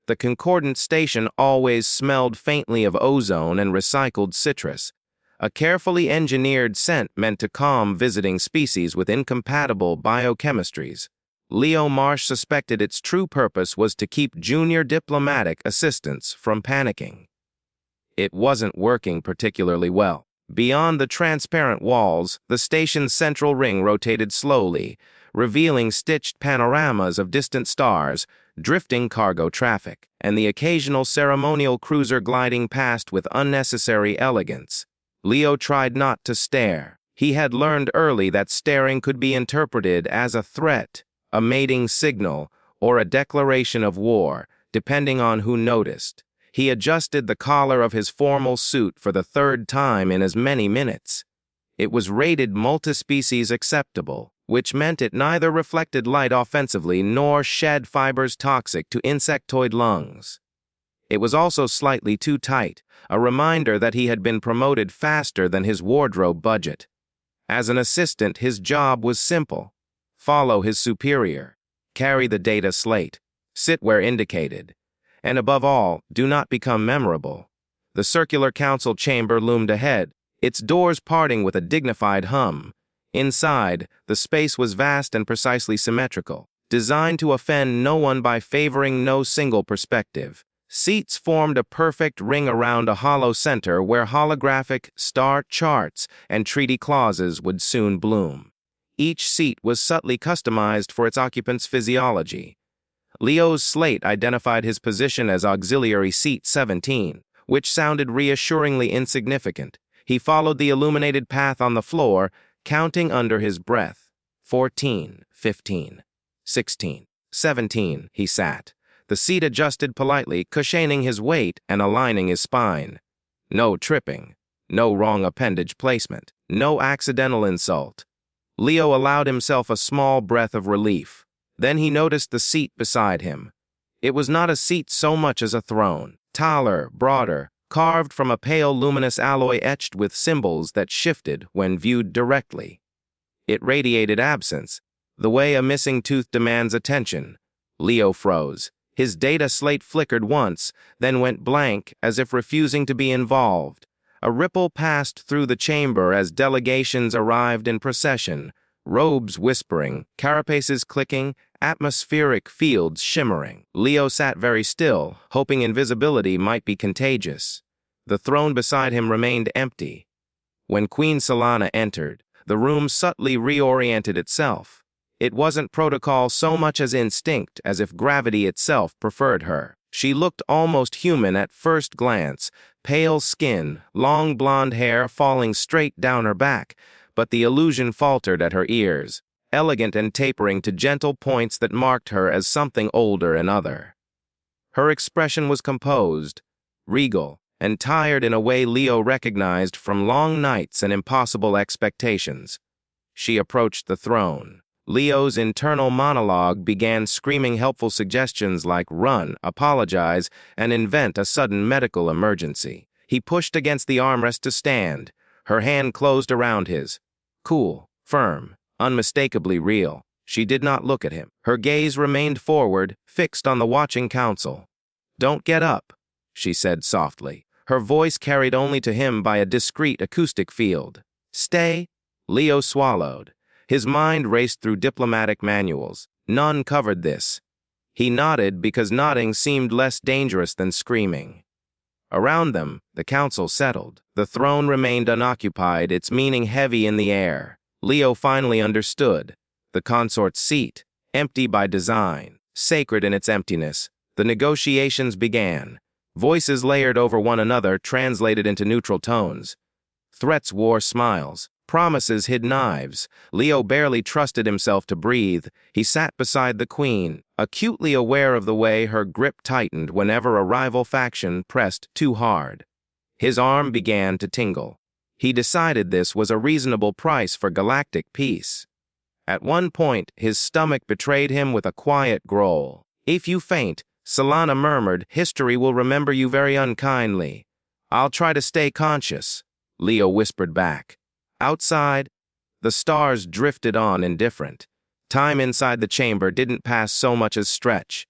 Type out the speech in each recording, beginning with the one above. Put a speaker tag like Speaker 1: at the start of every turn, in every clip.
Speaker 1: The concordant station always smelled faintly of ozone and recycled citrus, a carefully engineered scent meant to calm visiting species with incompatible biochemistries. Leo Marsh suspected its true purpose was to keep junior diplomatic assistants from panicking. It wasn't working particularly well. Beyond the transparent walls, the station's central ring rotated slowly, revealing stitched panoramas of distant stars, drifting cargo traffic, and the occasional ceremonial cruiser gliding past with unnecessary elegance. Leo tried not to stare. He had learned early that staring could be interpreted as a threat, a mating signal, or a declaration of war, depending on who noticed. He adjusted the collar of his formal suit for the third time in as many minutes. It was rated multispecies acceptable, which meant it neither reflected light offensively nor shed fibers toxic to insectoid lungs. It was also slightly too tight, a reminder that he had been promoted faster than his wardrobe budget. As an assistant, his job was simple. Follow his superior. Carry the data slate. Sit where indicated. And above all, do not become memorable. The circular council chamber loomed ahead, its doors parting with a dignified hum. Inside, the space was vast and precisely symmetrical, designed to offend no one by favoring no single perspective. Seats formed a perfect ring around a hollow center where holographic star charts and treaty clauses would soon bloom. Each seat was subtly customized for its occupant's physiology. Leo's slate identified his position as auxiliary seat 17, which sounded reassuringly insignificant. He followed the illuminated path on the floor, counting under his breath. 14, 15, 16, 17, he sat. The seat adjusted politely, cushioning his weight and aligning his spine. No tripping, no wrong appendage placement, no accidental insult. Leo allowed himself a small breath of relief. Then he noticed the seat beside him. It was not a seat so much as a throne, taller, broader, carved from a pale luminous alloy etched with symbols that shifted when viewed directly. It radiated absence, the way a missing tooth demands attention. Leo froze. His data slate flickered once, then went blank as if refusing to be involved. A ripple passed through the chamber as delegations arrived in procession, robes whispering, carapaces clicking, atmospheric fields shimmering. Leo sat very still, hoping invisibility might be contagious. The throne beside him remained empty. When Queen Solana entered, the room subtly reoriented itself. It wasn't protocol so much as instinct, as if gravity itself preferred her. She looked almost human at first glance, pale skin, long blonde hair falling straight down her back, but the illusion faltered at her ears, elegant and tapering to gentle points that marked her as something older and other. Her expression was composed, regal, and tired in a way Leo recognized from long nights and impossible expectations. She approached the throne. Leo's internal monologue began screaming helpful suggestions like run, apologize, and invent a sudden medical emergency. He pushed against the armrest to stand. Her hand closed around his. Cool, firm, unmistakably real. She did not look at him. Her gaze remained forward, fixed on the watching council. Don't get up, she said softly. Her voice carried only to him by a discreet acoustic field. Stay? Leo swallowed. His mind raced through diplomatic manuals. None covered this. He nodded because nodding seemed less dangerous than screaming. Around them, the council settled. The throne remained unoccupied, its meaning heavy in the air. Leo finally understood. The consort's seat, empty by design, sacred in its emptiness. The negotiations began. Voices layered over one another translated into neutral tones. Threats wore smiles. Promises hid knives. Leo barely trusted himself to breathe. He sat beside the queen, acutely aware of the way her grip tightened whenever a rival faction pressed too hard. His arm began to tingle. He decided this was a reasonable price for galactic peace. At one point, his stomach betrayed him with a quiet growl. If you faint, Solana murmured, history will remember you very unkindly. I'll try to stay conscious, Leo whispered back. Outside, the stars drifted on indifferent. Time inside the chamber didn't pass so much as stretch.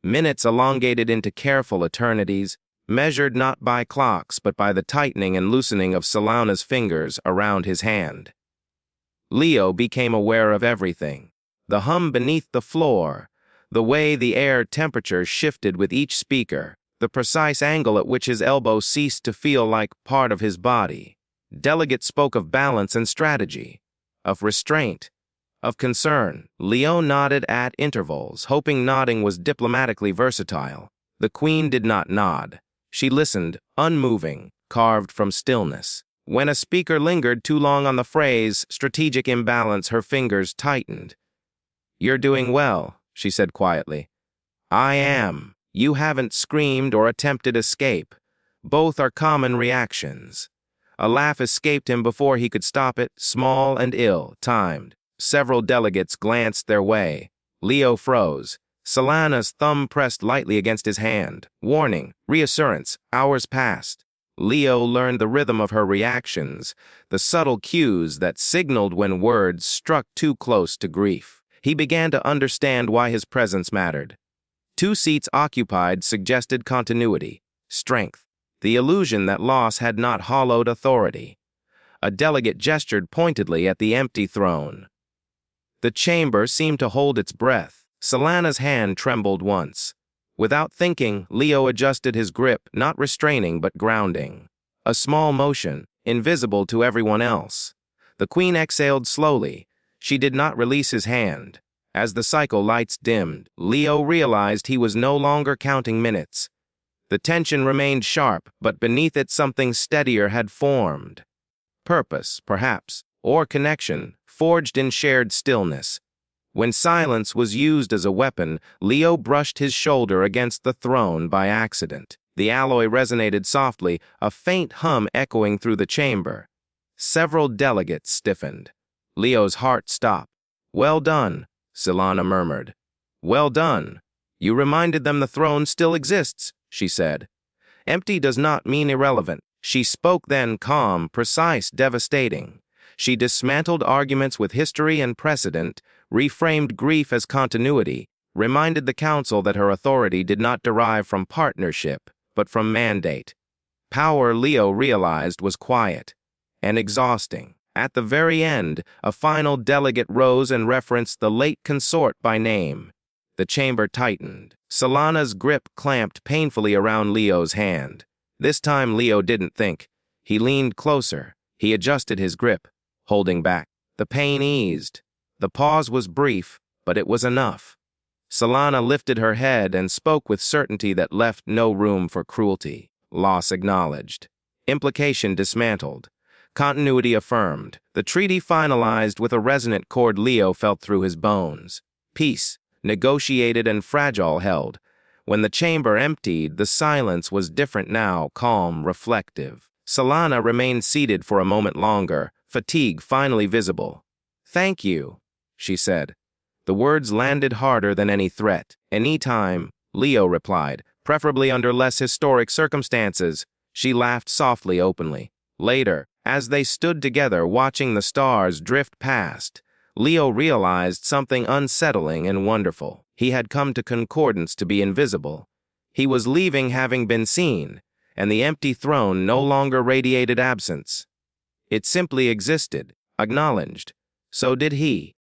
Speaker 1: Minutes elongated into careful eternities, measured not by clocks but by the tightening and loosening of Solana's fingers around his hand. Leo became aware of everything. The hum beneath the floor, the way the air temperature shifted with each speaker, the precise angle at which his elbow ceased to feel like part of his body. Delegate spoke of balance and strategy, of restraint, of concern. Leo nodded at intervals, hoping nodding was diplomatically versatile. The queen did not nod. She listened, unmoving, carved from stillness. When a speaker lingered too long on the phrase strategic imbalance, her fingers tightened. "You're doing well," she said quietly. "I am. You haven't screamed or attempted escape. Both are common reactions." A laugh escaped him before he could stop it, small and ill-timed. Several delegates glanced their way. Leo froze. Solana's thumb pressed lightly against his hand. Warning, reassurance. Hours passed. Leo learned the rhythm of her reactions, the subtle cues that signaled when words struck too close to grief. He began to understand why his presence mattered. 2 seats occupied suggested continuity, strength, the illusion that loss had not hollowed authority. A delegate gestured pointedly at the empty throne. The chamber seemed to hold its breath. Solana's hand trembled once. Without thinking, Leo adjusted his grip, not restraining but grounding. A small motion, invisible to everyone else. The queen exhaled slowly. She did not release his hand. As the cycle lights dimmed, Leo realized he was no longer counting minutes. The tension remained sharp, but beneath it something steadier had formed. Purpose, perhaps, or connection, forged in shared stillness. When silence was used as a weapon, Leo brushed his shoulder against the throne by accident. The alloy resonated softly, a faint hum echoing through the chamber. Several delegates stiffened. Leo's heart stopped. "Well done," Solana murmured. "Well done. You reminded them the throne still exists," she said. "Empty does not mean irrelevant." She spoke then, calm, precise, devastating. She dismantled arguments with history and precedent, reframed grief as continuity, reminded the council that her authority did not derive from partnership, but from mandate. Power, Leo realized, was quiet and exhausting. At the very end, a final delegate rose and referenced the late consort by name. The chamber tightened. Solana's grip clamped painfully around Leo's hand. This time Leo didn't think. He leaned closer. He adjusted his grip, holding back. The pain eased. The pause was brief, but it was enough. Solana lifted her head and spoke with certainty that left no room for cruelty. Loss acknowledged. Implication dismantled. Continuity affirmed. The treaty finalized with a resonant chord Leo felt through his bones. Peace, negotiated and fragile, held. When the chamber emptied, the silence was different now, calm, reflective. Solana remained seated for a moment longer, fatigue finally visible. "Thank you," she said. The words landed harder than any threat. "Any time," Leo replied, "preferably under less historic circumstances." She laughed softly, openly. Later, as they stood together watching the stars drift past, Leo realized something unsettling and wonderful. He had come to concordance to be invisible. He was leaving having been seen, and the empty throne no longer radiated absence. It simply existed, acknowledged. So did he.